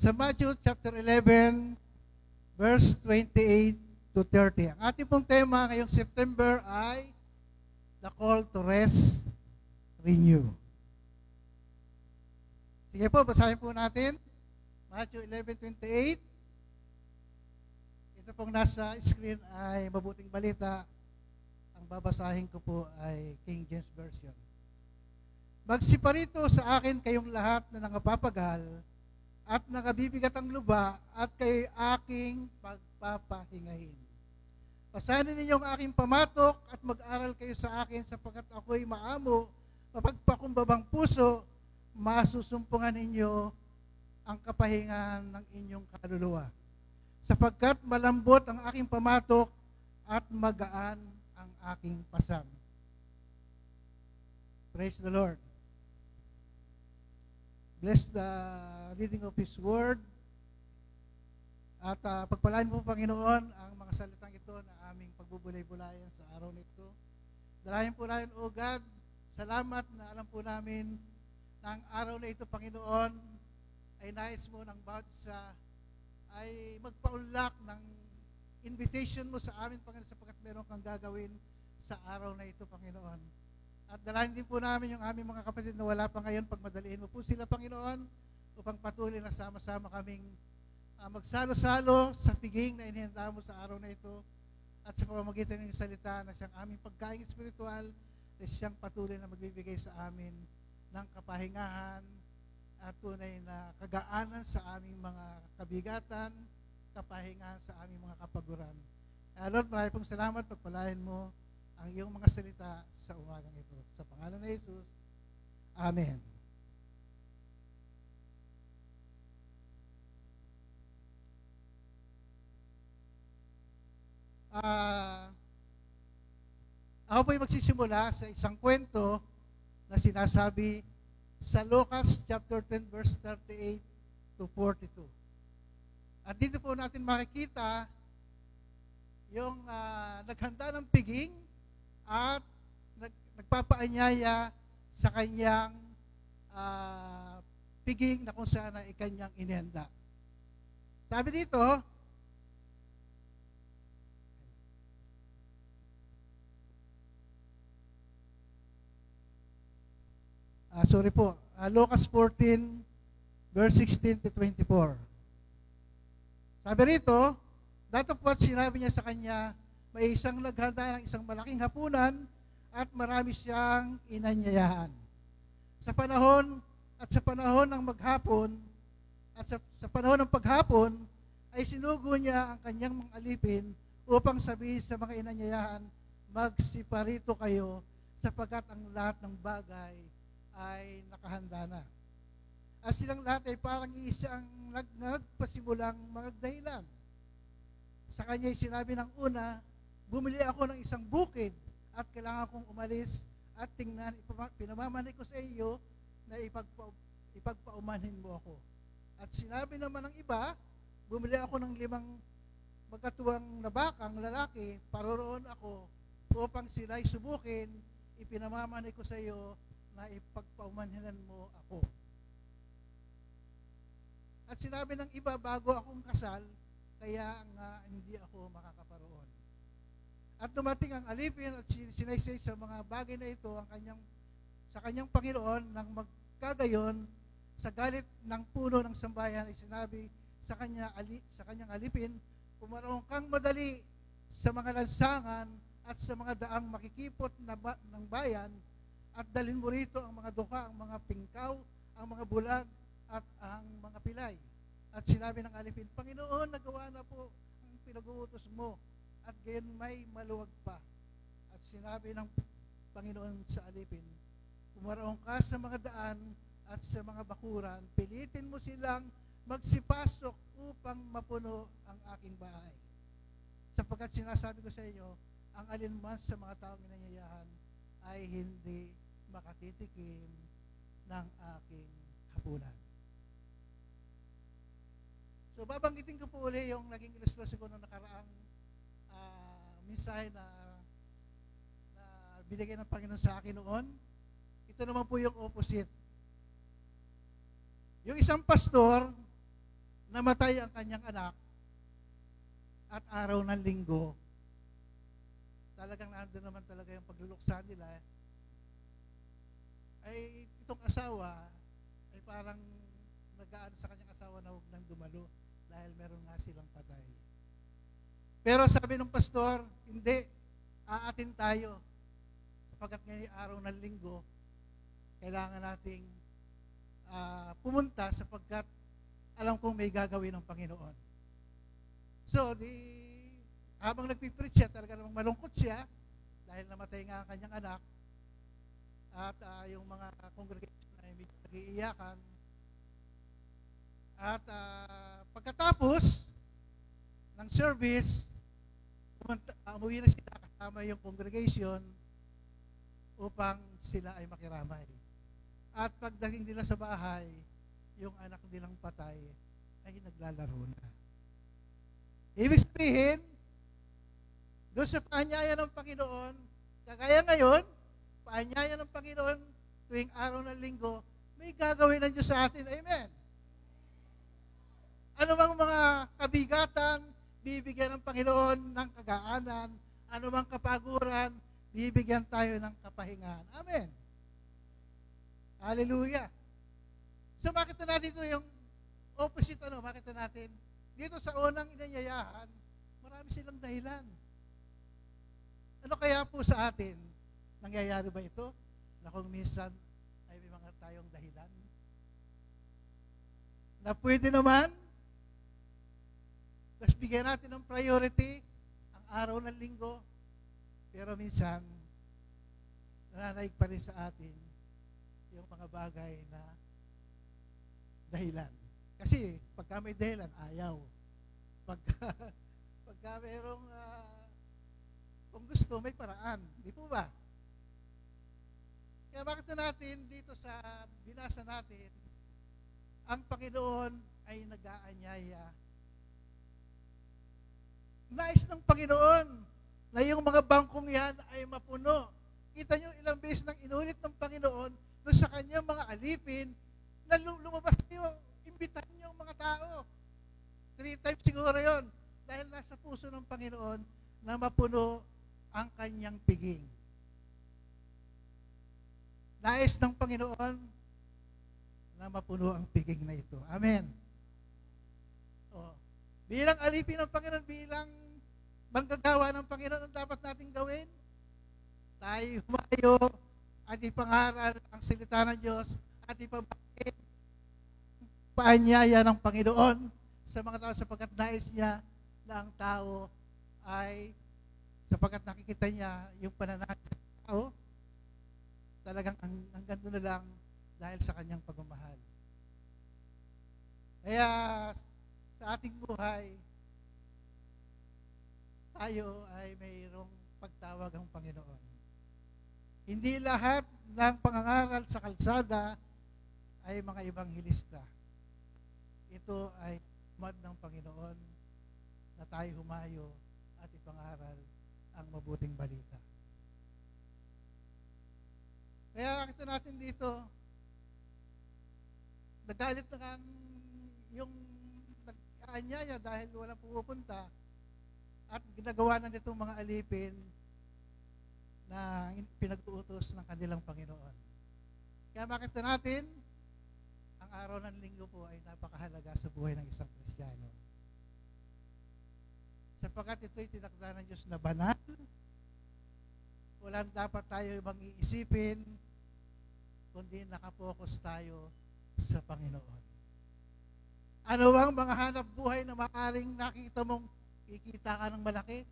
sa Matthew chapter 11, verse 28 to 30. Ang ating pong tema ngayong September ay the call to rest, renew. Sige po, basahin po natin. Matthew 11:28. Ito pong nasa screen ay mabuting balita. Ang babasahin ko po ay King James Version. Magsiparito sa akin kayong lahat na nangapapagal at nangabibigat ang luba at kay aking pagpapahingahin. Pasanin ninyong aking pamatok at mag-aral kayo sa akin sapagkat ako'y maamo, mapagpakumbabang puso, masusumpungan ninyo ang kapahingan ng inyong kaluluwa. Sapagkat malambot ang aking pamatok at magaan ang aking pasang. Praise the Lord. Bless the reading of His Word. At pagpalain po, Panginoon, ang mga salitang ito na aming pagbubulay-bulayan sa araw nito. Dalayan po namin, O God, salamat na alam po namin na ang araw na ito, Panginoon, ay nais mo ng bawat isa ay magpaunlak ng invitation mo sa amin, Panginoon, sapagkat meron kang gagawin sa araw na ito, Panginoon. At dalayan din po namin yung aming mga kapatid na wala pa ngayon, pagmadaliin mo po sila, Panginoon, upang patuloy na sama-sama kaming magsalo-salo sa piging na inihanda mo sa araw na ito at sa pamamagitan ng salita na siyang aming pagkain espiritual na siyang patuloy na magbibigay sa amin ng kapahingahan at tunay na kagaanan sa aming mga kabigatan, kapahingahan sa aming mga kapaguran. Lord, marami pong salamat, pagpalain mo ang iyong mga salita sa umagang ito. Sa pangalan ni Jesus, Amen. Ako po'y magsisimula sa isang kwento na sinasabi sa Lucas chapter 10 verse 38 to 42. At dito po natin makikita yung naghanda ng piging at nagpapaanyaya sa kanyang piging na kung saan ay kanyang inihanda. Sabi dito, Lucas 14, verse 16 to 24. Sabi rito, datapwat sinabi niya sa kanya, may isang naghanda ng isang malaking hapunan at marami siyang inanyayahan. Sa panahon ng maghapon at sa panahon ng paghapon, ay sinugo niya ang kanyang mga alipin upang sabihin sa mga inanyayahan, magsiparito kayo sapagkat ang lahat ng bagay ay nakahanda na. At silang lahat ay parang isang nagpasimulang mga dahilan. Sa kanya ay sinabi ng una, bumili ako ng isang bukid at kailangan kong umalis at tingnan, pinamamanay ko sa iyo na ipagpaumanhin mo ako. At sinabi naman ng iba, bumili ako ng 5 magkatuwang na bakang lalaki, paroroon ako upang sila'y subukin, ipinamamanay ko sa iyo na ipagpaumanhinan mo ako. At sinabi ng iba, bago akong kasal, kaya nga hindi ako makakaparoon. At dumating ang alipin at sinaysay sa mga bagay na ito sa kanyang Panginoon nang magkagayon sa galit ng puno ng sambayan ay sinabi sa kanyang alipin, pumaroon kang madali sa mga lansangan at sa mga daang makikipot ng bayan at dalhin mo rito ang mga duka, ang mga pingkaw, ang mga bulag at ang mga pilay. At sinabi ng alipin, Panginoon, nagawa na po ang pinag-uutos mo at gayon may maluwag pa. At sinabi ng Panginoon sa alipin, pumaroon ka sa mga daan at sa mga bakuran, pilitin mo silang magsipasok upang mapuno ang aking bahay. Sapagkat sinasabi ko sa inyo, ang alinman sa mga taong inanyayahan ay hindi makatitikim ng aking hapunan. So babanggitin ko po uli yung naging ilustrasyon ko noong nakaraang mensahe na binigay ng Panginoon sa akin noon. Ito naman po yung opposite. Yung isang pastor namatay ang kanyang anak at araw ng linggo, talagang nandun naman talaga yung pagluluksa nila, ay itong asawa ay parang nag-aano sa kanyang asawa na huwag nang dumalo dahil meron nga silang patay. Pero sabi ng pastor, hindi, aatin tayo. Sapagkat ngayong araw ng linggo, kailangan nating pumunta sapagkat alam kong may gagawin ng Panginoon. So, habang nagpipreach siya, talaga namang malungkot siya dahil namatay nga ang kanyang anak at yung mga congregation ay medyo nag-iiyakan. At pagkatapos ng service, umuwi na sila kasama yung congregation upang sila ay makiramay. At pagdating nila sa bahay, yung anak nilang patay ay naglalaro na. Ibig sabihin, doon sa paanyaya ng Panginoon, kagaya ngayon, paanyaya ng Panginoon tuwing araw ng linggo, may gagawin ng Diyos sa atin. Amen. Ano bang mga kabigatan, bibigyan ng Panginoon ng kagaanan, ano bang kapaguran, bibigyan tayo ng kapahingahan. Amen. Hallelujah. So makita natin ito yung opposite, makita natin, dito sa unang inanyayahan, marami silang dahilan. Ano kaya po sa atin? Nangyayari ba ito? Na kung minsan ay may mga tayong dahilan? Na pwede naman, tapos bigyan natin ng priority ang araw ng linggo, pero minsan, nananaig pa rin sa atin yung mga bagay na dahilan. Kasi pagka may dahilan, ayaw. Pagka mayroong kung gusto, may paraan. Di po ba? Kaya bakit na natin dito sa binasa natin, ang Panginoon ay nag-aanyaya. Nais ng Panginoon na yung mga bangkong yan ay mapuno. Kita nyo ilang beses nang inulit ng Panginoon doon sa kanyang mga alipin na lumabas nyo, imbitan nyo ang mga tao. 3 times siguro yon dahil nasa puso ng Panginoon na mapuno ang kanyang piging. Nais ng Panginoon na mapuno ang piging na ito. Amen. Bilang alipin ng Panginoon, bilang manggagawa ng Panginoon, ang dapat natin gawin? Tayo humayo at ipangaral ang salita ng Diyos at ipabakit paanyaya ng Panginoon sa mga tao sapagkat nais niya na ang tao ay sapagkat nakikita niya yung pananakit sa tao, talagang hanggang doon na lang dahil sa kanyang pagmamahal. Kaya sa ating buhay, tayo ay mayroong pagtawag ang Panginoon. Hindi lahat ng pangangaral sa kalsada ay mga ibanghilista. Ito ay umad ng Panginoon na tayo humayo at ipangaral ang mabuting balita. Kaya kita natin dito, nagalit na kang yung nag-aanyaya dahil walang pupunta at ginagawa na nitong mga alipin na pinag-uutos ng kanilang Panginoon. Kaya makita natin, ang araw ng linggo po ay napakahalaga sa buhay ng isang Kristiyano. Sapagkat ito'y tinakda ng Diyos na banal, walang dapat tayo ibang iisipin, kundi nakapokus tayo sa Panginoon. Ano bang mga hanap buhay na maaaring nakita mong kikita ka ng malaki?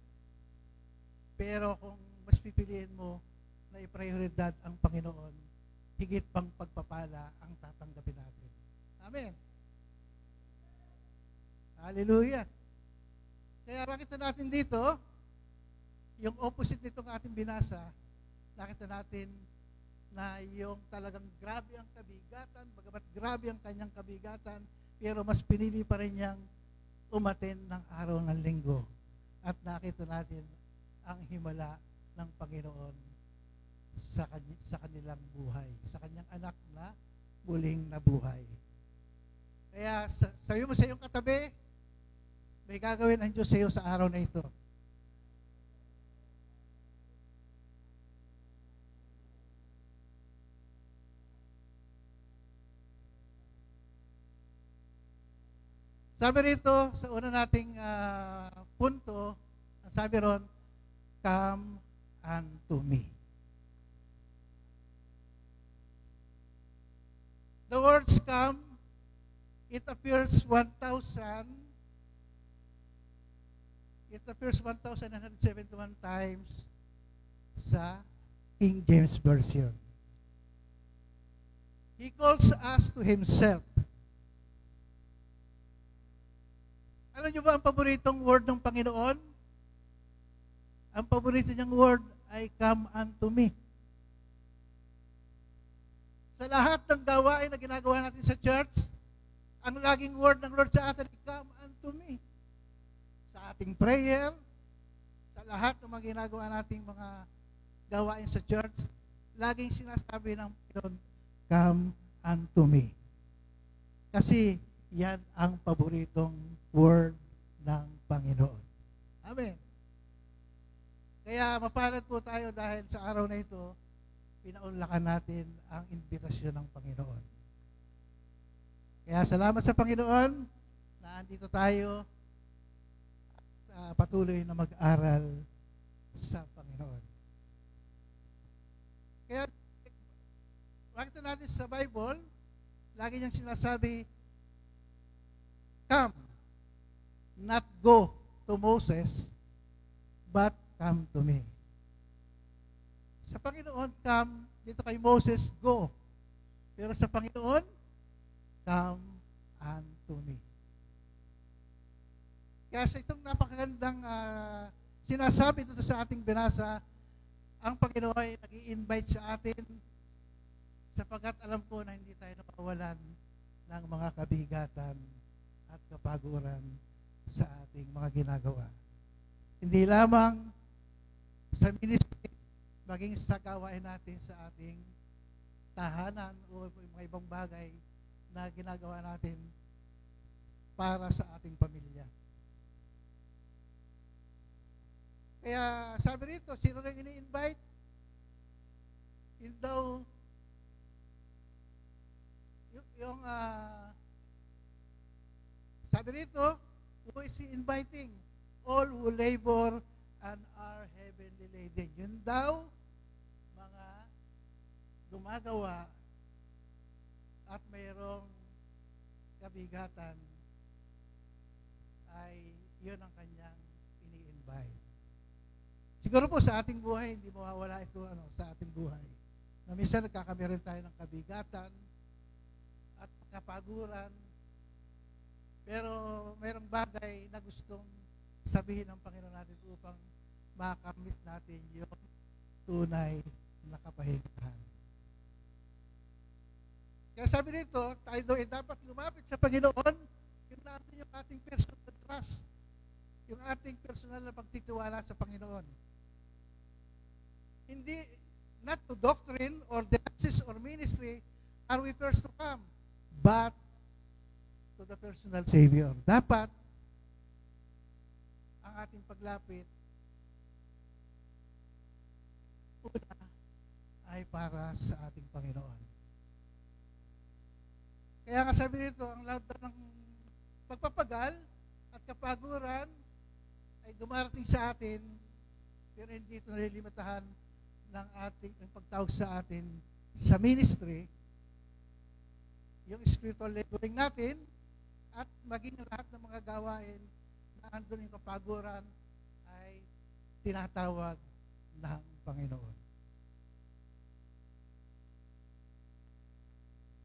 Pero kung mas pipiliin mo na i-prioridad ang Panginoon, higit pang pagpapala ang tatanggapin natin. Amen. Hallelujah. Kaya nakita natin dito, yung opposite nitong ating binasa, nakita natin na yung talagang grabe ang kabigatan, bagamat grabe ang kanyang kabigatan, pero mas pinili pa rin niyang umaten ng araw ng linggo. At nakita natin ang himala ng Panginoon sa kanilang buhay, sa kanyang anak na muling nabuhay. Kaya Sabi mo sa iyong katabi, may gagawin ang Diyos sa iyo sa araw na ito. Sabi rito, sa una nating punto, ang sabi ron, come unto me. The words come, it appears 1,971 times sa King James Version. He calls us to Himself. Alam niyo ba ang paboritong word ng Panginoon? Ang paborito niyang word ay come unto me. Sa lahat ng gawain na ginagawa natin sa church, ang laging word ng Lord sa atin ay come unto me. Sa ating prayer, sa lahat ng mga ginagawa nating mga gawain sa church, laging sinasabi ng Panginoon, come unto me. Kasi yan ang paboritong word ng Panginoon. Amen. Kaya mapalad po tayo dahil sa araw na ito, pinaunlakan natin ang imbitasyon ng Panginoon. Kaya salamat sa Panginoon na andito tayo at patuloy na mag-aral sa Panginoon. Kaya makita natin sa Bible, lagi niyang sinasabi, come, not go to Moses, but come to me. Sa Panginoon, come. Dito kay Moses, go. Pero sa Panginoon, come unto me. Kaya sa itong napakagandang sinasabi dito sa ating binasa, ang Panginoon ay nag-i-invite sa atin sapagkat alam po na hindi tayo napawalan ng mga kabigatan at kapaguran sa ating mga ginagawa. Hindi lamang sa ministry, maging sa gawain natin sa ating tahanan o mga ibang bagay na ginagawa natin para sa ating pamilya. Kaya sabi rito, sino nang ini-invite? Yun daw, yung sabi rito, who is he inviting? All who labor and are heavily laden. Yun daw, mga gumagawa at mayroong kabigatan ay yun ang kanyang ini-invite. Siguro po sa ating buhay, hindi mawawala ito sa ating buhay. Na minsan nagkakameron tayo ng kabigatan at kapaguran, pero mayroong bagay na gustong sabihin ng Panginoon natin upang makamit natin yung tunay na kapahingahan. Kaya sabi nito, tayo daw ay dapat lumapit sa Panginoon, yung natin yung ating personal trust, yung ating personal na pagtitiwala sa Panginoon. Hindi, not to doctrine or diocese or ministry are we first to come, but to the personal Savior. Dapat ang ating paglapit una ay para sa ating Panginoon. Kaya nga sabi nito, ang lahat ng pagpapagal at kapaguran ay dumarating sa atin, pero hindi ito nalilimitahan ng ating pagtawag sa atin sa ministry, yung spiritual laboring natin, at maging lahat ng mga gawain na andun yung kapaguran ay tinatawag ng Panginoon.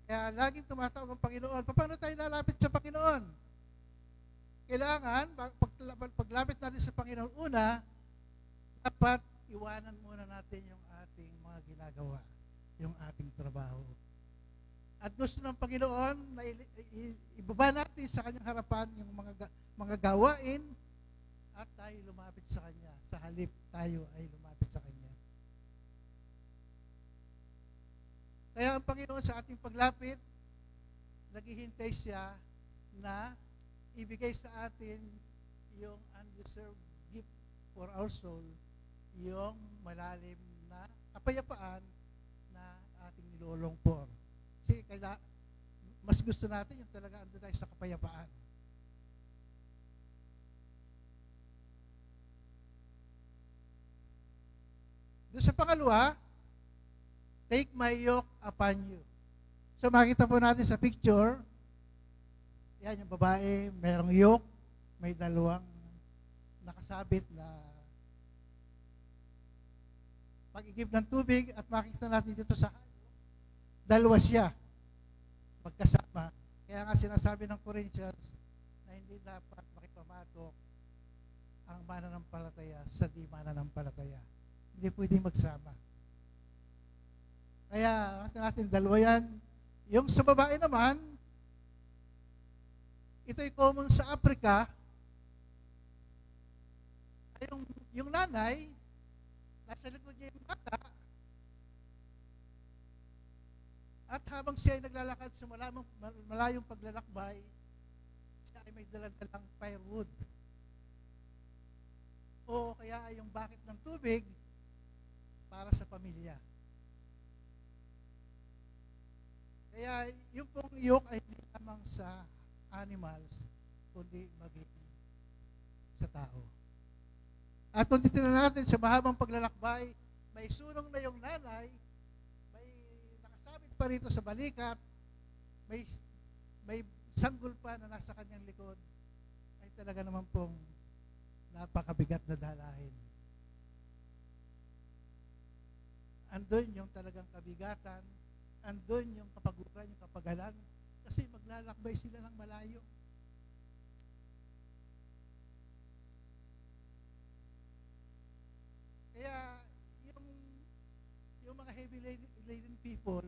Kaya laging tumatawag ang Panginoon. Paano tayo lalapit sa Panginoon? Kailangan, paglapit natin sa Panginoon, una, dapat iwanan muna natin yung ating mga ginagawa, yung ating trabaho. At gusto ng Panginoon na ibaba natin sa Kanyang harapan yung mga gawain at tayo lumapit sa Kanya. Sa halip tayo ay lumapit sa Kanya. Kaya ang Panginoon sa ating paglapit, naghihintay siya na ibigay sa atin yung undeserved gift for our soul, yung malalim na kapayapaan na ating nilolongpor. Kasi mas gusto natin yung talaga andun tayo sa kapayapaan. Doon sa pangalawa, take my yoke upon you. So makita po natin sa picture, yan yung babae, mayroong yoke, may dalawang nakasabit na pag-igib ng tubig, at makikita natin dito sa dalawa siya magkasama. Kaya nga sinasabi ng Corinthians na hindi dapat makipamatok ang mananampalataya sa di mananampalataya. Hindi pwedeng magsama. Kaya makikita natin dalawa yan. Yung sa babae naman, ito'y common sa Africa. Yung nanay, nasa likod niya yung bata, at habang siya ay naglalakad sa malayong paglalakbay, siya ay may daladalang firewood. O kaya ay yung bucket ng tubig para sa pamilya. Kaya yung pong yoke ay hindi lamang sa animals, kundi maging sa tao. At kung titignan natin sa mahabang paglalakbay, may sulong na yung nanay, may nakasabit pa rito sa balikat, may sanggol pa na nasa kanyang likod, ay talaga naman pong napakabigat na dalahin. Andun yung talagang kabigatan, andun yung kapaguran, yung kapagalan, kasi maglalakbay sila ng malayo. Kaya yung mga heavy laden people,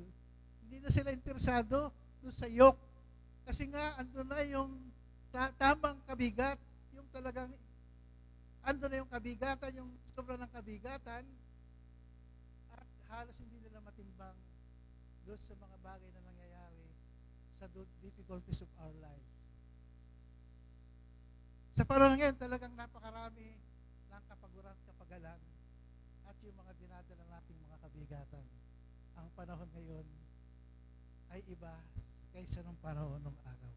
hindi na sila interesado doon sa yoke. Kasi nga, andun na yung tamang kabigat, yung talagang, andun na yung kabigatan, yung sobra ng kabigatan, at halos hindi nila matimbang doon sa mga bagay na nangyayari sa difficulties of our life. Sa panahon ngayon, talagang napakarami ng kapaguran, kapagalan, at yung mga dinadala nating mga kabigatan. Ang panahon ngayon ay iba kaysa nung panahon ng araw.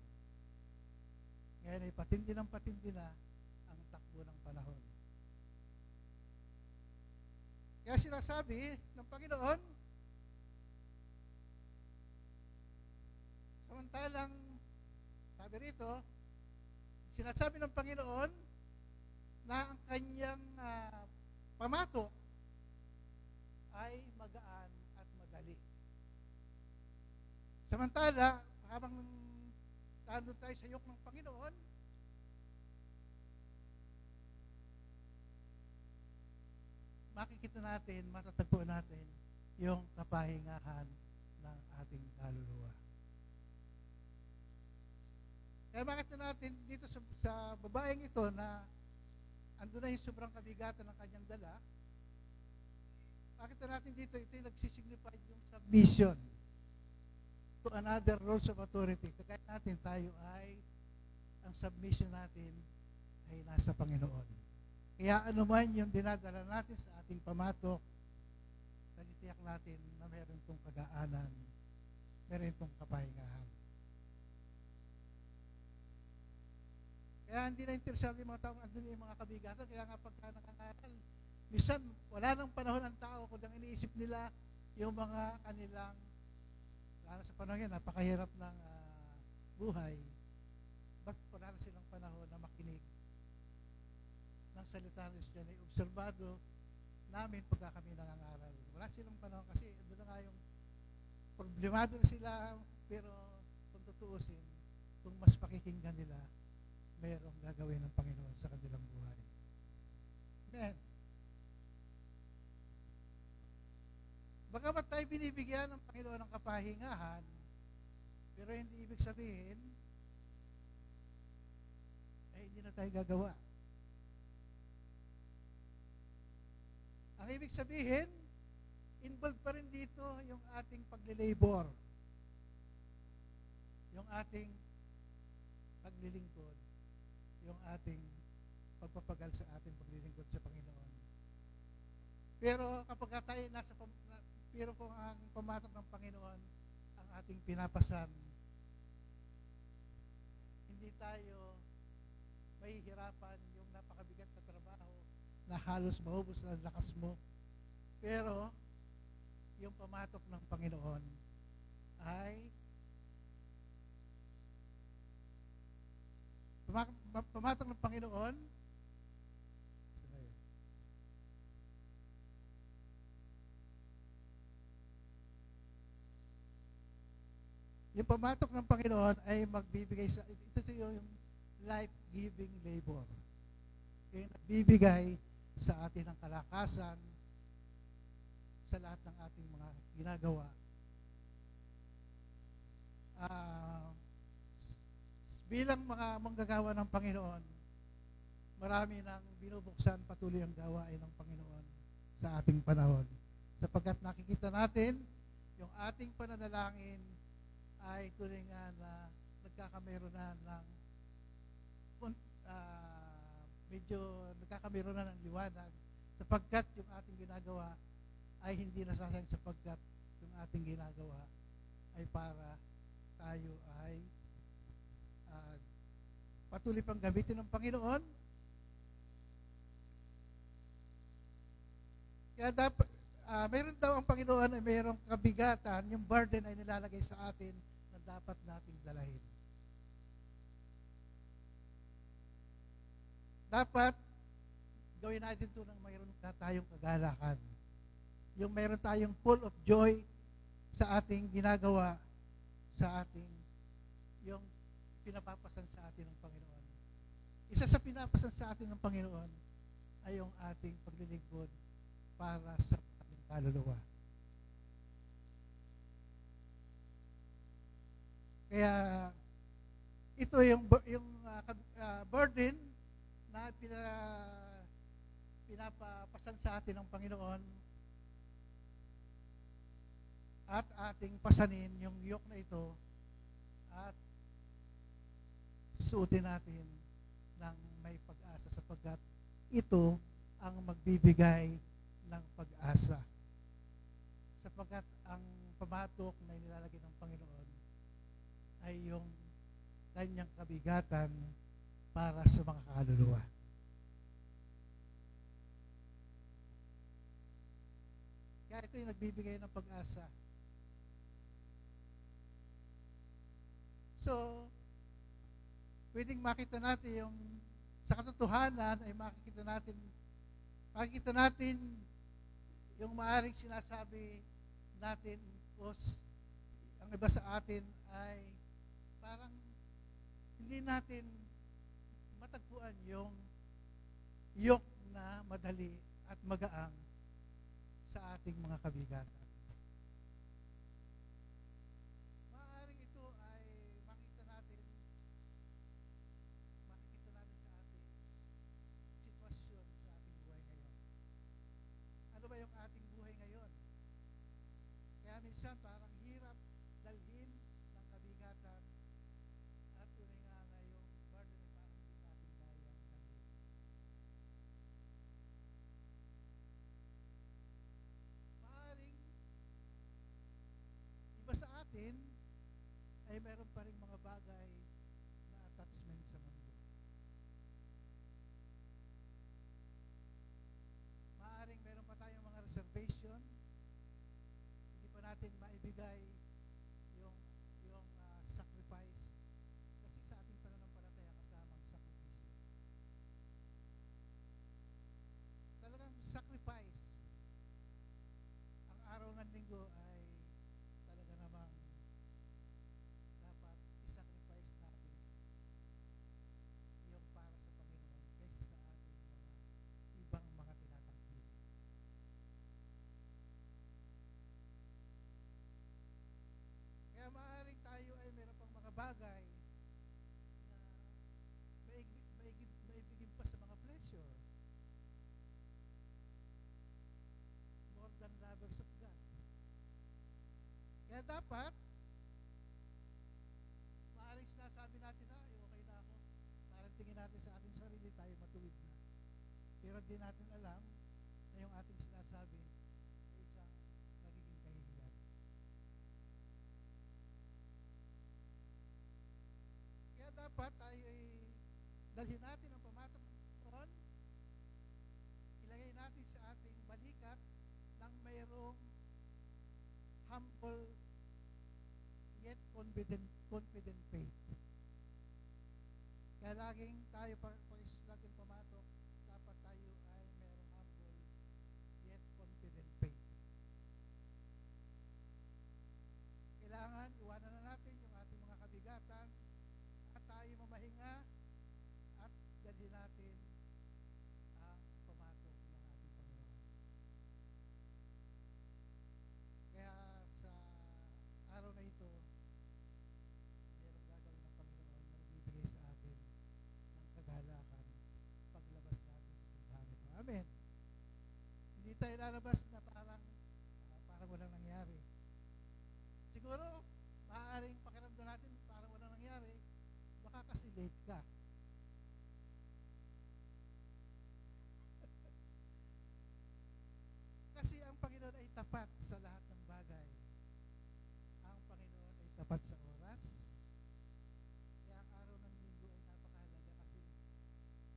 Ngayon ay patindi na ang takbo ng panahon. Kaya sinasabi ng Panginoon, samantalang, sabi rito, sinasabi ng Panginoon na ang kanyang pamatok ay magaan at madali. Samantala, habang nandun tayo sa yoke ng Panginoon, makikita natin, matatagpuan natin yung kapahingahan ng ating kaluluwa. Kaya makita natin dito sa babaeng ito na andun na yung sobrang kabigatan ng kanyang dala. Makita natin dito, ito yung nagsisignify yung submission to another roles of authority. Kaya natin tayo ay, ang submission natin ay nasa Panginoon. Kaya anuman yung dinadala natin sa ating pamatok, tanitiyak natin na meron itong kagaanan, meron itong kapahingahan. Kaya hindi na interesado yung mga tao, andun yung mga kabigatan, kaya nga pagka nakangaral, minsan wala nang panahon ng tao, kung ang iniisip nila yung mga kanilang, lalo sa panahon yan, napakahirap ng buhay, ba't wala na silang panahon na makinig ng salita ng Diyos dyan, ay obserbado namin pagka kami nangangaral. Wala silang panahon kasi doon na nga yung problemado na sila, pero kung tutuusin, kung mas pakikinggan nila, mayroong gagawin ng Panginoon sa kanilang buhay. Amen. Bagamat tayo binibigyan ng Panginoon ng kapahingahan, pero hindi ibig sabihin ay hindi na tayo gagawa. Ang ibig sabihin, involved pa rin dito yung ating pagle-labor, yung ating paglilingkod, yung ating pagpapagal sa ating paglilingkod sa Panginoon. Pero kapag tayo pero kung ang pumatok ng Panginoon ang ating pinapasan, hindi tayo mahihirapan yung napakabigat na trabaho na halos maubos na ang lakas mo. Pero yung pumatok ng Panginoon ay pumatok ng Panginoon yung pumatok ng Panginoon ay magbibigay sa ito yung life-giving labor. Yung nagbibigay sa atin ng kalakasan sa lahat ng ating mga ginagawa. Bilang mga manggagawa ng Panginoon, marami nang binubuksan patuloy ang gawain ng Panginoon sa ating panahon. Sapagkat nakikita natin yung ating pananalangin ay tunay nga na nagkakameron na ng medyo nagkakameron na ng liwanag sapagkat yung ating ginagawa ay hindi nasasayang sapagkat yung ating ginagawa ay para tayo ay patuloy pang gamitin ng Panginoon. Kaya dapat mayroon daw ang Panginoon ay mayroong kabigatan, yung burden ay nilalagay sa atin na dapat nating dalahin. Dapat gawin natin ito nang mayroon na tayong kagalakan. Yung mayroon tayong full of joy sa ating ginagawa, sa ating yung pinapapasan sa atin ng Panginoon. Isa sa pinapasan sa atin ng Panginoon ay yung ating paglilingkod para sa ating kaluluwa. Kaya ito yung burden na pinapapasan sa atin ng Panginoon at ating pasanin yung yoke na ito at suotin natin ng may pag-asa sapagkat ito ang magbibigay ng pag-asa. Sapagkat ang pamatok na inilalagay ng Panginoon ay yung kanyang kabigatan para sa mga kaluluwa. Kaya ito yung nagbibigay ng pag-asa. So, pwedeng makita natin yung sa katotohanan ay makikita natin yung maaaring sinasabi natin o ang iba sa atin ay parang hindi natin matagpuan yung yoke na madali at magaang sa ating mga kabigatan. Maaaring ito ay makikita natin sa ating sitwasyon sa ating buhay ngayon. Ano ba yung ating buhay ngayon? Kaya minsan parang hirap dalhin ng kabigatan at tunay nga na yung burden ay parang hindi natin kayang dalhin. Maaaring iba sa atin ay meron pa rin mga bagay na attachment sa mundo. Maaaring meron pa tayong mga reservation, hindi pa natin maibigay yung sacrifice kasi sa ating pananampalataya kasamang sakripisyo. Talagang sacrifice. Ang araw ng linggo ay talaga namang dapat i-sacrifice natin yung para sa Panginoon kaysa sa ating mga ibang mga tinatangkilik. Kaya maaaring tayo ay meron pang mga bagay na maibigin pa sa mga pleasure more than lovers of God. Kaya dapat maaaring sinasabi natin na okay na tingin natin sa ating sarili, tayo matuwid na. Pero di natin alam na yung ating sinasabi ay isang magiging kahihiyan. Kaya dapat tayo ay dalhin natin ang pamatok ng Panginoon, ilagay natin sa ating balikat ng mayroong humble yet confident faith. Kaya laging tayo, pag isus natin pamatok, dapat tayo ay mayroong humble yet confident faith. Kailangan iwanan na natin yung ating mga kabigatan at tayo mamahinga at dalhin natin ang pamatok ng ating Panginoon. Kaya sa araw na ito, mayroong gagawin ng Panginoon na nagbibigay sa atin ng kagalakan paglabas natin sa simbahan ito. Amen. Hindi tayo lalabas na parang walang nangyari. Siguro, maaaring pakiramdam natin parang walang nangyari, baka kasi late ka. Kasi ang Panginoon ay tapat sa lahat ng bagay. Ang Panginoon ay tapat sa oras. Kaya ang araw ng linggo ay napakahalaga kasi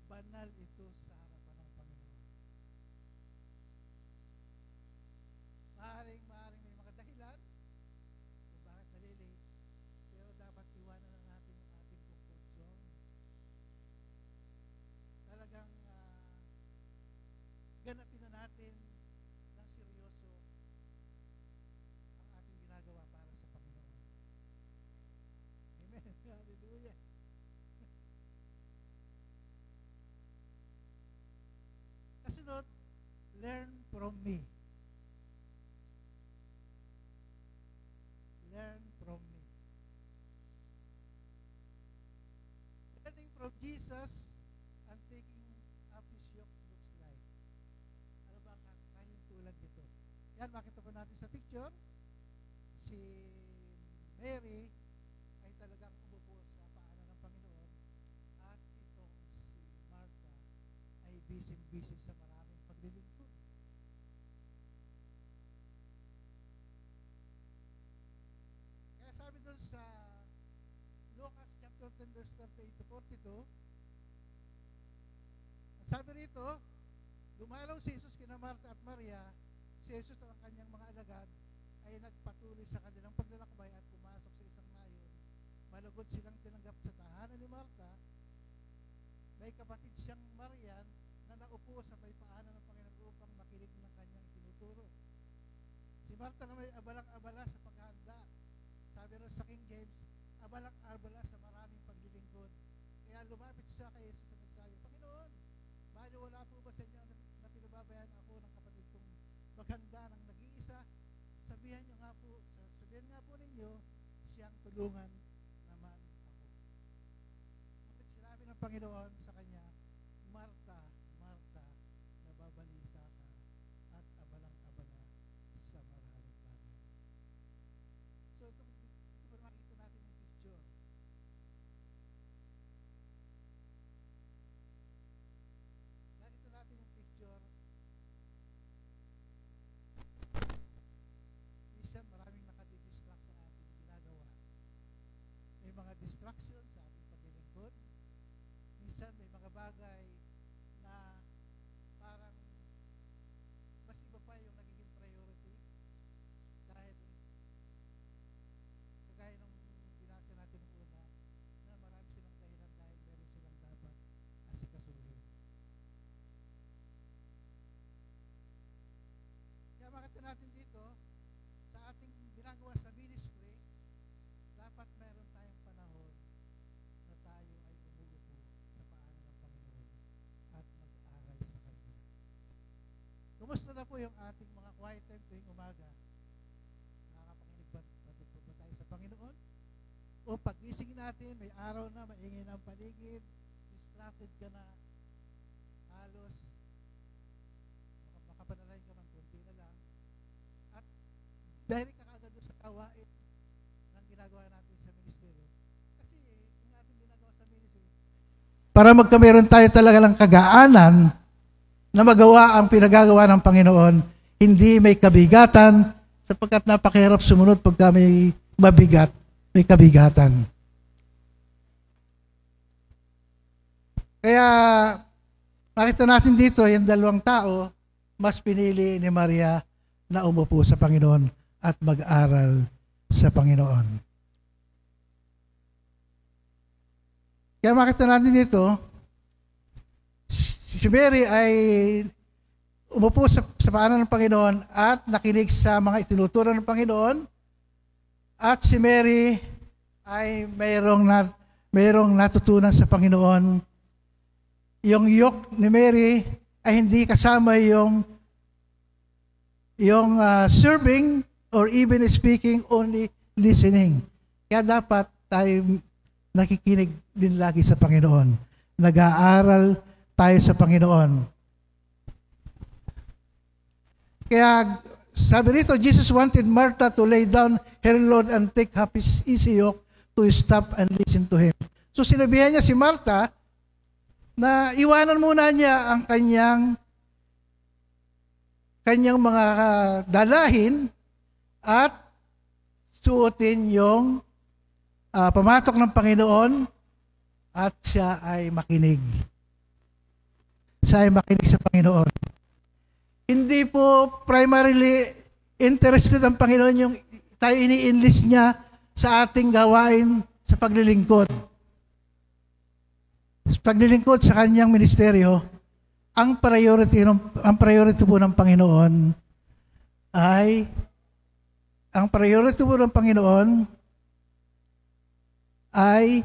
banal ito sa harapan ng Panginoon. Maaaring may mga dahilan kung bakit nalilate, pero dapat iwanan na natin yung ating comfort zone. Talagang ganapin na natin ng seryoso ang ating ginagawa para sa Panginoon. Amen. Hallelujah. Kasunod, learn from me. Learn from me. Learning from Jesus and taking up His yoke looks like. Ano ba ang kahintulan nito? Yan, makita po natin sa picture. Si Mary ay talagang umupo sa paanan ng Panginoon at itong si Martha ay busy-busy sa maraming paglilingkod. Kaya sabi doon sa Lucas chapter 10 verse 38 to 42, sabi rito, dumalaw si Jesus kina Martha at Maria. Si Jesus at ang kanyang mga alagad ay nagpatuloy sa kanilang paglalakbay at pumasok sa isang nayon. Malugod silang tinanggap sa tahanan ni Martha. May kapatid siyang Marian na naupo sa may paanan ng Panginoon upang makinig ng kanyang itinuturo. Si Martha na may abalang-abala sa paghahanda. Sabi rin sa King James, abalang-abala sa maraming paglilingkod. Kaya lumapit siya kay Jesus at nagsabi, Panginoon, bali wala po ba sa inyo na pinubabayan ako ng kapatid kong maghanda ng nag-iisa? Sabihan nga po ninyo, siyang tulungan naman ako. Bakit sinabi ng Panginoon sa kanya, Marta, Marta, nababalisa ka at abalang-abala sa maraming bagay. So ito po makikita natin yung picture. Nakita natin yung picture. Minsan maraming nakadidistract sa ating ginagawa. May mga distraction sa ating paglilingkod. Minsan may mga bagay na parang mas iba pa yung nagiging priority dahil kagaya nung binasa natin ng una na marami silang dahilan dahil meron silang dapat asikasuhin. Kaya makita natin dito sa ating ginagawa sa ministry, dapat meron tayong panahon na tayo ay umuupo sa paanan ng Panginoon at mag-aral sa Kanya. Kumusta na po yung ating mga quiet time tuwing umaga? Nakakapanginig ba tayo sa Panginoon? O pag-gising natin, may araw na, maingay na ang paligid, distracted ka na, halos, makapanalain ka man, kunti na lang, at dahil ka kagad sa gawain ng ginagawa natin sa ministeryo. Kasi yung ating ginagawa sa ministry, para magkameron tayo talaga ng kagaanan na magawa ang pinagagawa ng Panginoon, hindi may kabigatan, sapagkat napakahirap sumunod pagka may mabigat, may kabigatan. Kaya makita natin dito, yung dalawang tao, mas pinili ni Maria na umupo sa Panginoon at mag-aral sa Panginoon. Kaya makita natin dito, si Mary ay umupo sa paanan ng Panginoon at nakinig sa mga itinuturo ng Panginoon, at si Mary ay mayroong natutunan sa Panginoon. Yung yoke ni Mary ay hindi kasama yung serving or even speaking, only listening. Kaya dapat tayo nakikinig din lagi sa Panginoon. Nag-aaral tayo sa Panginoon. Kaya sabi rito, Jesus wanted Martha to lay down her load and take up his easy yoke to stop and listen to him. So sinabihan niya si Martha na iwanan muna niya ang kanyang mga dalahin at suotin yung pamatok ng Panginoon at siya ay makinig. Siya ay makinig sa Panginoon. Hindi po primarily interested ang Panginoon yung tayo ini-enlist niya sa ating gawain sa paglilingkod. Sa paglilingkod sa kanyang ministeryo, ang priority po ng Panginoon ay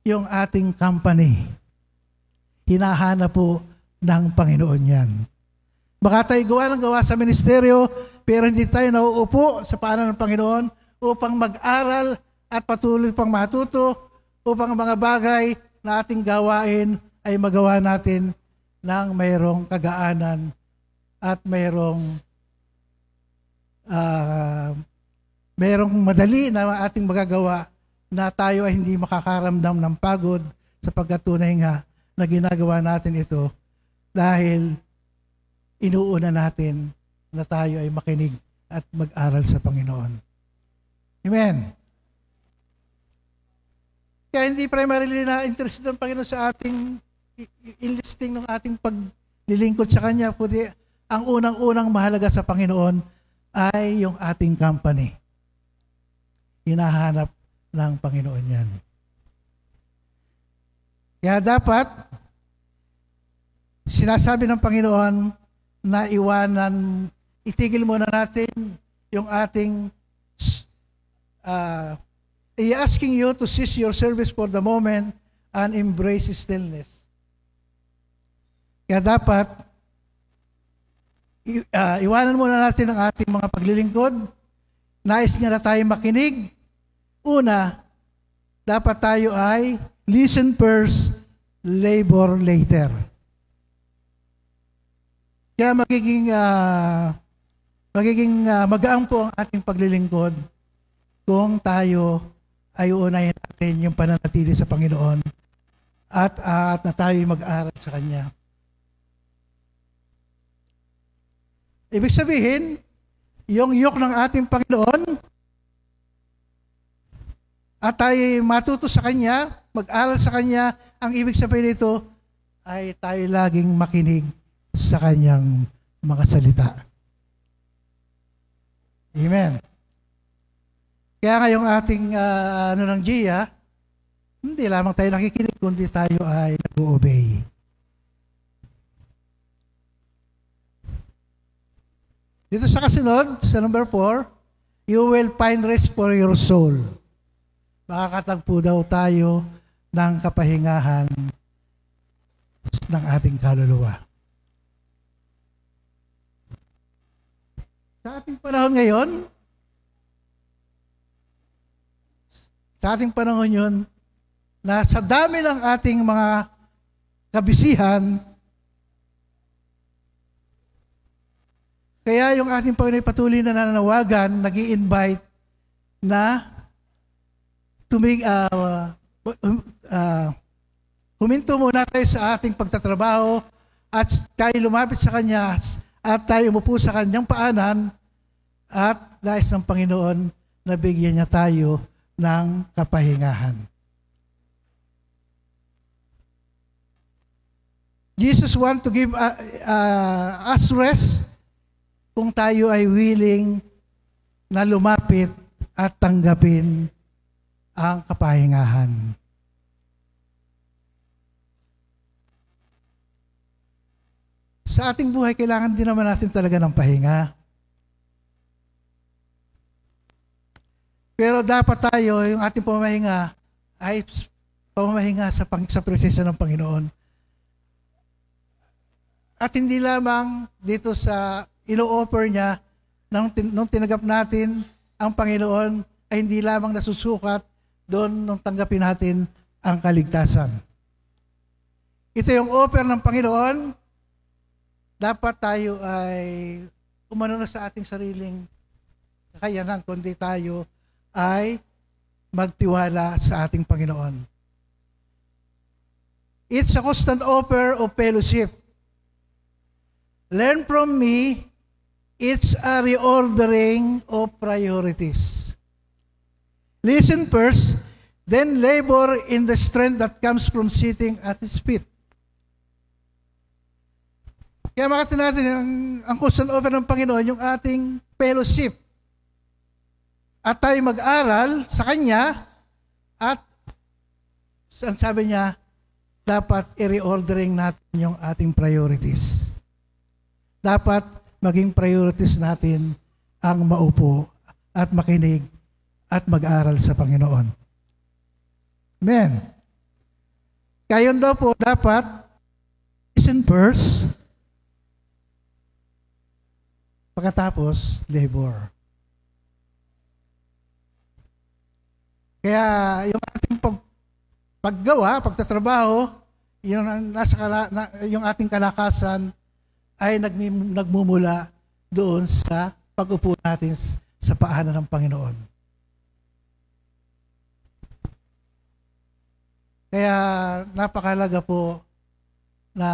yung ating company. Hinahanap po ng Panginoon yan. Baka tayo gawa sa ministeryo, pero hindi tayo nauupo sa paanan ng Panginoon upang mag-aral at patuloy pang matuto upang ang mga bagay na ating gawain ay magawa natin ng mayroong kagaanan at mayroong madali na ating magagawa na tayo ay hindi makakaramdam ng pagod sapagkat tunay nga na ginagawa natin ito dahil inuuna natin na tayo ay makinig at mag-aral sa Panginoon. Amen. Kaya hindi primarily na interested ang Panginoon sa ating enlisting ng ating paglilingkod sa Kanya, kundi ang unang-unang mahalaga sa Panginoon ay yung ating company. Hinahanap ng Panginoon yan. Kaya dapat, sinasabi ng Panginoon na itigil muna natin yung ating asking you to cease your service for the moment and embrace stillness. Kaya dapat, iwanan muna natin ang ating mga paglilingkod. Nais niya na tayo makinig. Una, dapat tayo ay listen first, labor later. Kaya magiging magaang po ang ating paglilingkod kung tayo ay uunahin natin yung pananatili sa Panginoon at na tayo mag-aral sa Kanya. Ibig sabihin, yung yoke ng ating Panginoon at tayo matuto sa Kanya, mag-aral sa Kanya, ang ibig sabihin nito ay tayo laging makinig sa Kanyang mga salita. Amen. Kaya ngayong ating ng Gia, hindi lamang tayo nakikinig, kundi tayo ay nag-obey. Dito sa kasunod, sa number 4, you will find rest for your soul. Makakatagpo daw tayo ng kapahingahan ng ating kaluluwa. Sa ating panahon ngayon, yun, na sa dami ng ating mga kabisihan, kaya yung ating Panginoon patuloy na nananawagan, nag-i-invite na huminto muna tayo sa ating pagtatrabaho at tayo lumapit sa Kanya at tayo umupo sa Kanyang paanan at nais ng Panginoon na bigyan niya tayo ng kapahingahan. Jesus want to give us rest kung tayo ay willing na lumapit at tanggapin ang kapahingahan. Sa ating buhay, kailangan din naman natin talaga ng pahinga. Pero dapat tayo, yung ating pamamahinga, ay pamamahinga sa presensya ng Panginoon. At hindi lamang dito sa ino-offer niya, nung tinanggap natin ang Panginoon, ay hindi lamang nasusukat doon nung tanggapin natin ang kaligtasan. Ito yung offer ng Panginoon. Dapat tayo ay umano na sa ating sariling kakayanan, kundi tayo ay magtiwala sa ating Panginoon. It's a constant offer of fellowship. Learn from me, it's a reordering of priorities. Listen first, then labor in the strength that comes from sitting at His feet. Kaya makita natin ang constant offer ng Panginoon, yung ating fellowship. At tayo mag-aral sa Kanya at sabi niya, dapat i-reordering natin yung ating priorities. Dapat maging priorities natin ang maupo at makinig at mag-aral sa Panginoon. Amen. Kayon daw po dapat listen first, pagkatapos labor. Kaya yung ating paggawa, pagtatrabaho, yung ating kalakasan ay nagmumula doon sa pag-upo natin sa paanan ng Panginoon. Kaya napakahalaga po na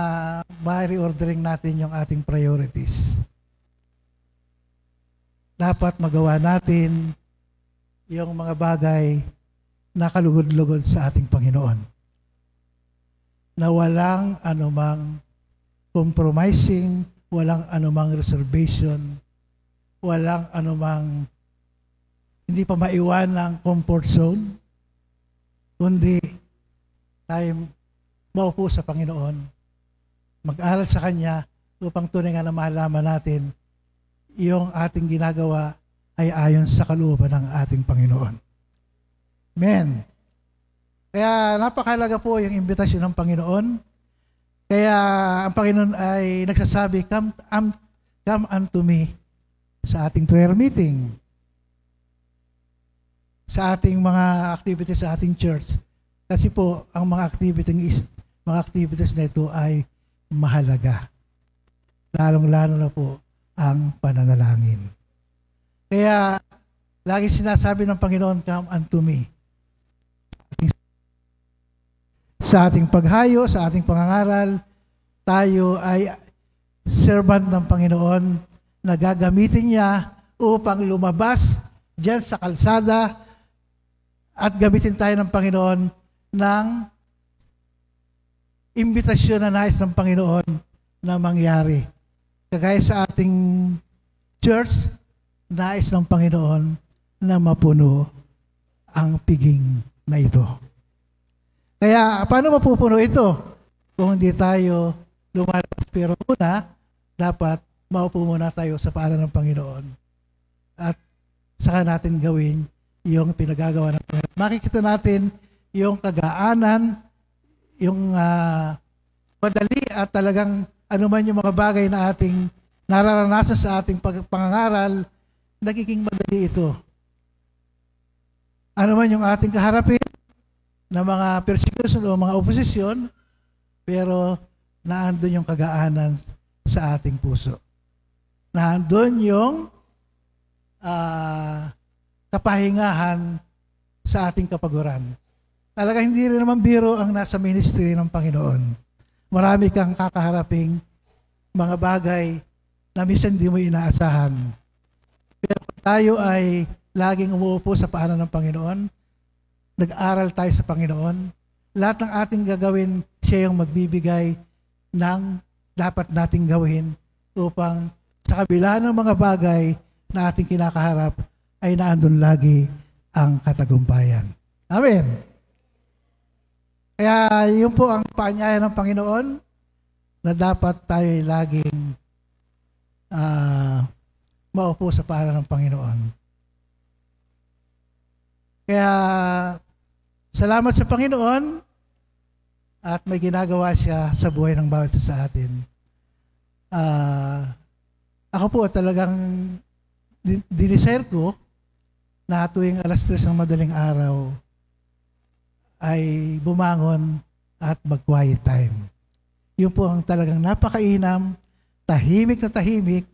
ma-reordering natin yung ating priorities. Dapat magawa natin yung mga bagay na kalugod-lugod sa ating Panginoon. Na walang anumang compromising, walang anumang reservation, walang anumang hindi pa maiwan ng comfort zone, kundi tayo maupo sa Panginoon, mag-aral sa Kanya upang tunay nga na malaman natin yung ating ginagawa ay ayon sa kalooban ng ating Panginoon. Amen. Kaya napakahalaga po yung imbitasyon ng Panginoon. Kaya ang Panginoon ay nagsasabi, come unto me sa ating prayer meeting, sa ating mga activities sa ating church. Kasi po, ang mga activities na ito ay mahalaga. Lalong-lalo na po ang pananalangin. Kaya, lagi sinasabi ng Panginoon, come unto me. Sa ating paghayo, sa ating pangangaral, tayo ay servant ng Panginoon na gagamitin niya upang lumabas diyan sa kalsada at gamitin tayo ng Panginoon ng imbitasyon na nais ng Panginoon na mangyari. Kagaya sa ating church, nais ng Panginoon na mapuno ang piging na ito. Kaya, paano mapupuno ito? Kung hindi tayo lumalabas. Pero una, dapat maupo muna tayo sa paanan ng Panginoon. At saka natin gawin yung pinagagawa ng Panginoon. Makikita natin yung kagaanan, yung madali at talagang anuman yung mga bagay na ating nararanasan sa ating pangangaral, nagiging madali ito. Anuman yung ating kaharapin, na mga persecution o mga oposisyon, pero naandun yung kagaanan sa ating puso. Naandun yung kapahingahan sa ating kapaguran. talaga hindi rin naman biro ang nasa ministry ng Panginoon. Marami kang kakaharaping mga bagay na minsan hindi mo inaasahan. Pero kung tayo ay laging umuupo sa paanan ng Panginoon, nag-aral tayo sa Panginoon, lahat ng ating gagawin, siya yung magbibigay ng dapat nating gawin upang sa kabila ng mga bagay na ating kinakaharap ay naandun lagi ang katagumpayan. Amen. Kaya yun po ang paanyaya ng Panginoon na dapat tayo ay laging maupo sa paanan ng Panginoon. Kaya salamat sa Panginoon at may ginagawa siya sa buhay ng bawat isa sa atin. Ako po talagang dinesire ko na tuwing alas 3 ng madaling araw ay bumangon at mag-quiet time. Yun po ang talagang napakainam, tahimik na tahimik,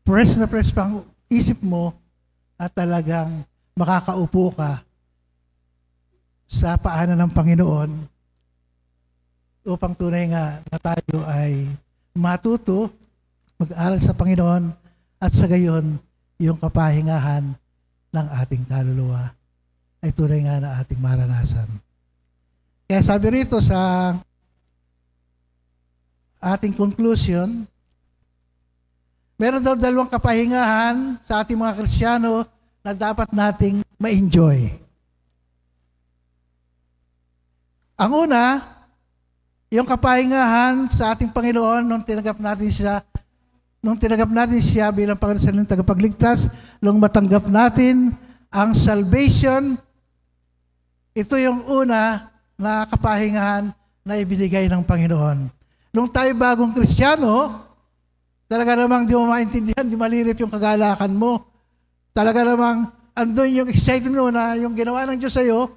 fresh na fresh pang isip mo at talagang makakaupo ka sa paanan ng Panginoon upang tunay nga na tayo ay matuto, mag-aral sa Panginoon at sa gayon yung kapahingahan ng ating kaluluwa ay tunay nga na ating maranasan. Kaya sabi rito sa ating conclusion, meron daw dalawang kapahingahan sa ating mga Kristiyano na dapat nating ma-enjoy. Ang una, yung kapahingahan sa ating Panginoon nung tinanggap natin siya bilang Panginoon sa tagapagligtas, nung matanggap natin ang salvation, ito yung una na kapahingahan na ibinigay ng Panginoon. Nung tayo bagong Kristiyano, talaga namang di mo maintindihan, di malirip yung kagalakan mo. Talaga namang andun yung excitement mo na yung ginawa ng Diyos sa'yo,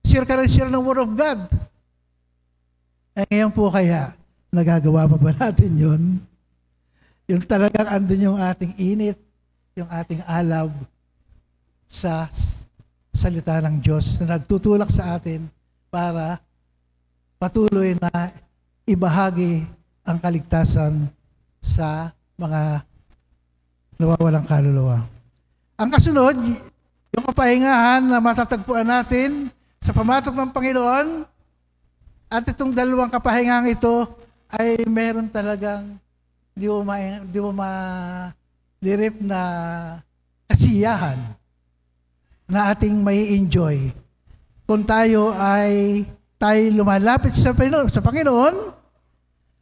share ka ng Word of God. Eh ngayon po kaya, nagagawa pa ba natin yun? Yung talagang andun yung ating init, yung ating alab sa salita ng Diyos na nagtutulak sa atin para patuloy na ibahagi ang kaligtasan sa mga nawawalang kaluluwa. Ang kasunod, yung kapahingahan na matatagpuan natin sa pamatok ng Panginoon, at itong dalawang kapahingahan ito ay meron talagang di mo malirip na kasiyahan na ating may enjoy. Kung tayo lumalapit sa Panginoon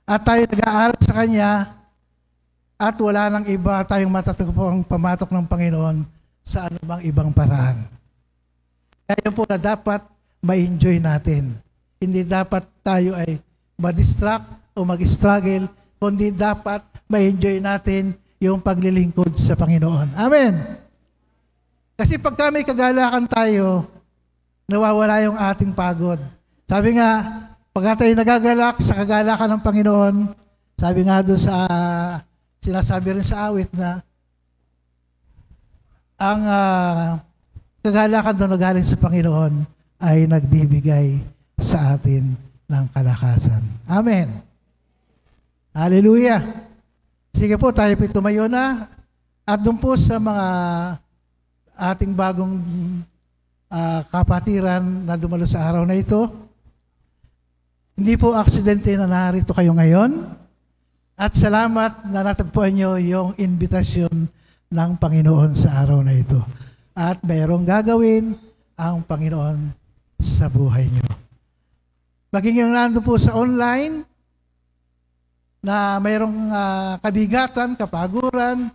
at tayo nag-aaral sa Kanya at wala nang iba tayong matatagpuang pamatok ng Panginoon sa anumang ibang paraan. Kaya po na dapat ma-enjoy natin. Hindi dapat tayo ay ma-distract o mag-struggle, kundi dapat ma-enjoy natin yung paglilingkod sa Panginoon. Amen! Kasi pagka may kagalakan tayo, nawawala yung ating pagod. Sabi nga, pagka tayo nagagalak sa kagalakan ng Panginoon, sabi nga doon sa, sinasabi rin sa awit na, ang kagalakan doon na galing sa Panginoon ay nagbibigay sa atin ng kalakasan. Amen. Hallelujah. Sige po, tayo po tumayo na. At doon po sa mga ating bagong kapatiran na dumalo sa araw na ito, hindi po aksidente na narito kayo ngayon. At salamat na natagpuan nyo yung invitasyon ng Panginoon sa araw na ito. At mayroong gagawin ang Panginoon sa buhay nyo. Maging yung nando po sa online na mayroong kabigatan, kapaguran,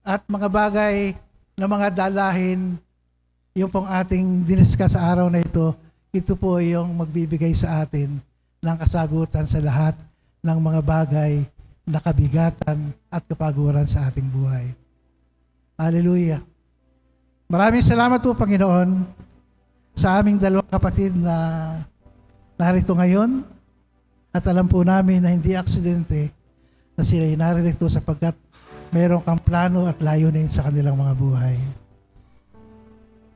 at mga bagay na mga dalahin, yung pong ating diniscuss sa araw na ito po yung magbibigay sa atin ng kasagutan sa lahat ng mga bagay na kabigatan at kapaguran sa ating buhay. Hallelujah. Maraming salamat po, Panginoon, sa aming dalawang kapatid na narito ngayon, at alam po namin na hindi aksidente na sila ay naririto sapagkat mayroon kang plano at layunin sa kanilang mga buhay.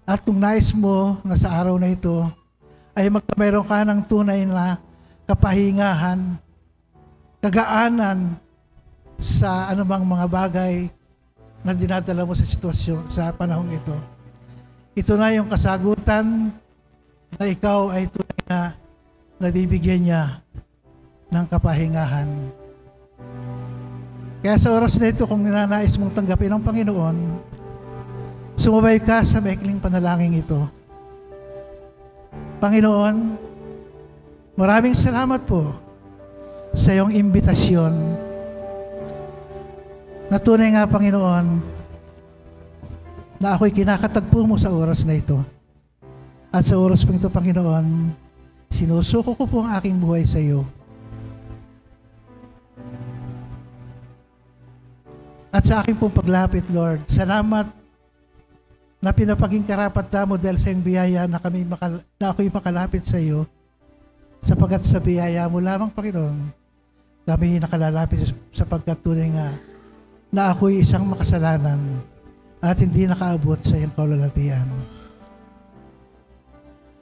At kung nais mo na sa araw na ito ay magkameron ka ng tunay na kapahingahan, kagaanan sa anumang mga bagay na dinadala mo sa sitwasyon sa panahong ito. Ito na yung kasagutan na ikaw ay tunay na nabibigyan niya ng kapahingahan. Kaya sa oras na ito, kung ninanais mong tanggapin ng Panginoon, sumabay ka sa maikling panalangin ito. Panginoon, maraming salamat po sa iyong imbitasyon na tunay nga, Panginoon, na ako'y kinakatagpo mo sa oras na ito. At sa oras po ito, Panginoon, sinusuko ko po ang aking buhay sa iyo. At sa aking pong paglapit, Lord, salamat na pinapaging karapat mo dahil sa iyong biyaya na ako'y makalapit sa iyo, sapagkat sa biyaya mo lamang, Panginoon, kami nakalalapit sapagkat tunay nga na ako'y isang makasalanan at hindi nakaabot sa iyong kaluwalhatian.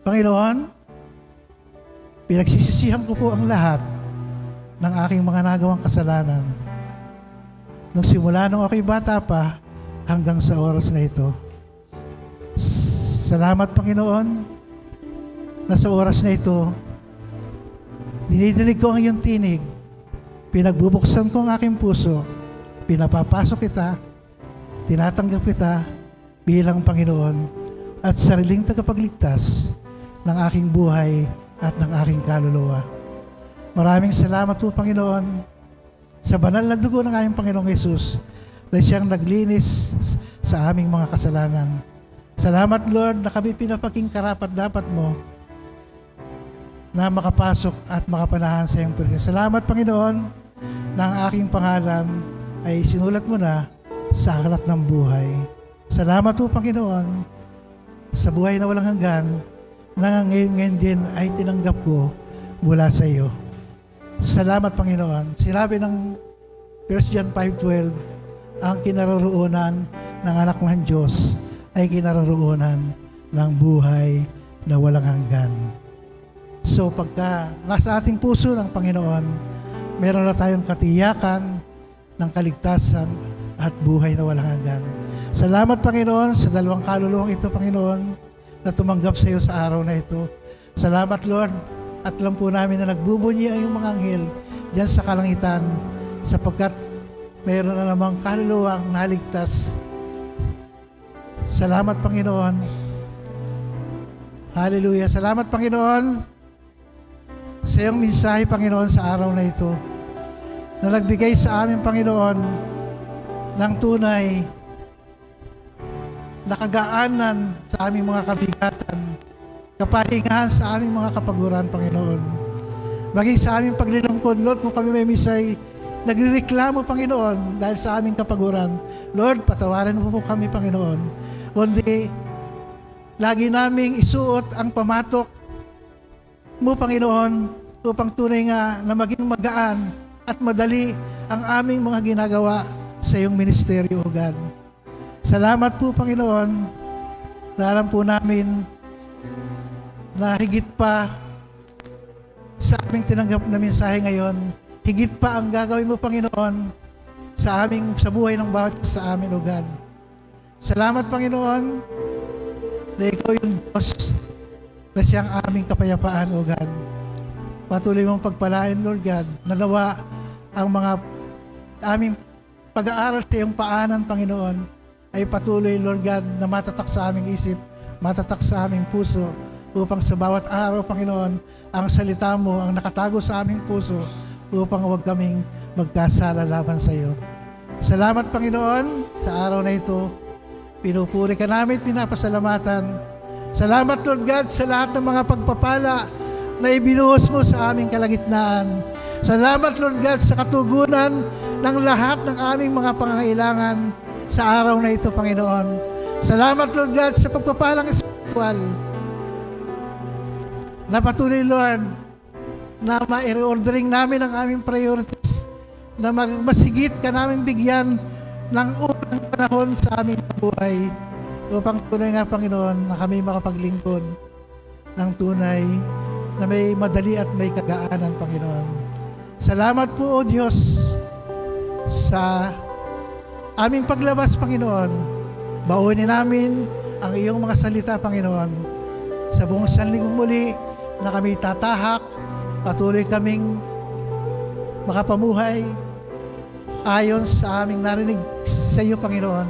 Panginoon, pinagsisisihan ko po ang lahat ng aking mga nagawang kasalanan nung simula nung ako'y bata pa hanggang sa oras na ito. Salamat, Panginoon, na sa oras na ito, dinidinig ko ang iyong tinig, pinagbubuksan ko ang aking puso, pinapapasok kita, tinatanggap kita bilang Panginoon at sariling tagapagligtas ng aking buhay at ng aking kaluluwa. Maraming salamat po, Panginoon, sa banal na dugo ng aming Panginoong Hesus na siyang naglinis sa aming mga kasalanan. Salamat, Lord, na kami pinapaging karapat-dapat mo na makapasok at makapanahan sa iyong presensya. Salamat, Panginoon, na ang aking pangalan ay sinulat mo na sa aklat ng buhay. Salamat po, Panginoon, sa buhay na walang hanggan na ngayon din ay tinanggap ko mula sa iyo. Salamat, Panginoon. Sinabi ng 1 John 5:12, ang kinaroroonan ng anak ng Diyos ay kinaroroonan ng buhay na walang hanggan. So pagka nasa ating puso ng Panginoon, meron na tayong katiyakan ng kaligtasan at buhay na walang hanggan. Salamat, Panginoon, sa dalawang kaluluwang ito, Panginoon, na tumanggap sa iyo sa araw na ito. Salamat, Lord, at alam po namin na nagbubunyi ang iyong mga anghel diyan sa kalangitan sapagkat mayroon na namang kaluluwang naligtas. Salamat, Panginoon. Hallelujah. Salamat, Panginoon, sa iyong mensahe, Panginoon, sa araw na ito na nagbigay sa amin, Panginoon, ng tunay na kagaanan sa aming mga kabigatan, kapahingahan sa aming mga kapaguran, Panginoon. Maging sa aming paglilingkod, Lord, kung kami may misay nagrereklamo, Panginoon, dahil sa aming kapaguran, Lord, patawarin mo po kami, Panginoon. Kundi, lagi naming isuot ang pamatok mo, Panginoon, upang tunay nga na maging magaan at madali ang aming mga ginagawa sa iyong ministeryo, O God. Salamat po, Panginoon, na alam po namin na higit pa sa aming tinanggap na mensahe ngayon, higit pa ang gagawin mo, Panginoon, sa buhay ng bawat sa amin, O God. Salamat, Panginoon, na ikaw yung Diyos na siyang aming kapayapaan, O God. Patuloy mong pagpalain, Lord God, na nawa ang mga aming pag-aaral sa iyong paanan, Panginoon, ay patuloy, Lord God, na matatak sa aming isip, matatak sa aming puso, upang sa bawat araw, Panginoon, ang salita mo ang nakatago sa aming puso, upang huwag kaming magkasala laban sa iyo. Salamat, Panginoon, sa araw na ito. Pinupuri ka namin, pinapasalamatan. Salamat, Lord God, sa lahat ng mga pagpapala na ibinuhos mo sa aming kalagitnaan. Salamat, Lord God, sa katugunan ng lahat ng aming mga pangangailangan sa araw na ito, Panginoon. Salamat, Lord God, sa pagpapalang espiritual na patuloy, Lord, na ma-reordering namin ang aming priorities, na masigit ka namin bigyan ng unang panahon sa aming buhay upang tunay nga, Panginoon, na kami makapaglingkod ng tunay na may madali at may kagaanan, Panginoon. Salamat po, O Diyos, sa aming paglabas, Panginoon. Baunin namin ang iyong mga salita, Panginoon. Sa buong sanlinggong muli na kami tatahak, patuloy kaming makapamuhay ayon sa aming narinig sa iyo, Panginoon,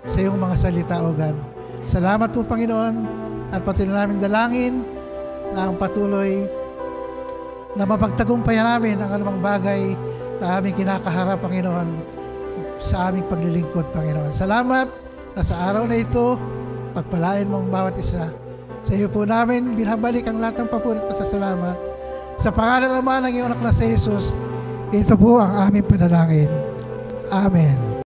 sa iyong mga salita, O God. Salamat po, Panginoon, at patuloy namin dalangin na ang patuloy na mapagtagumpayan namin ang anumang bagay na aming kinakaharap, Panginoon, sa aming paglilingkod, Panginoon. Salamat na sa araw na ito, pagpalain mo ang bawat isa. Sa iyo po namin, binabalik ang lahat ng papuri at pasasalamat. Sa pangalan naman ng iyong anak na si Jesus, ito po ang aming panalangin. Amen.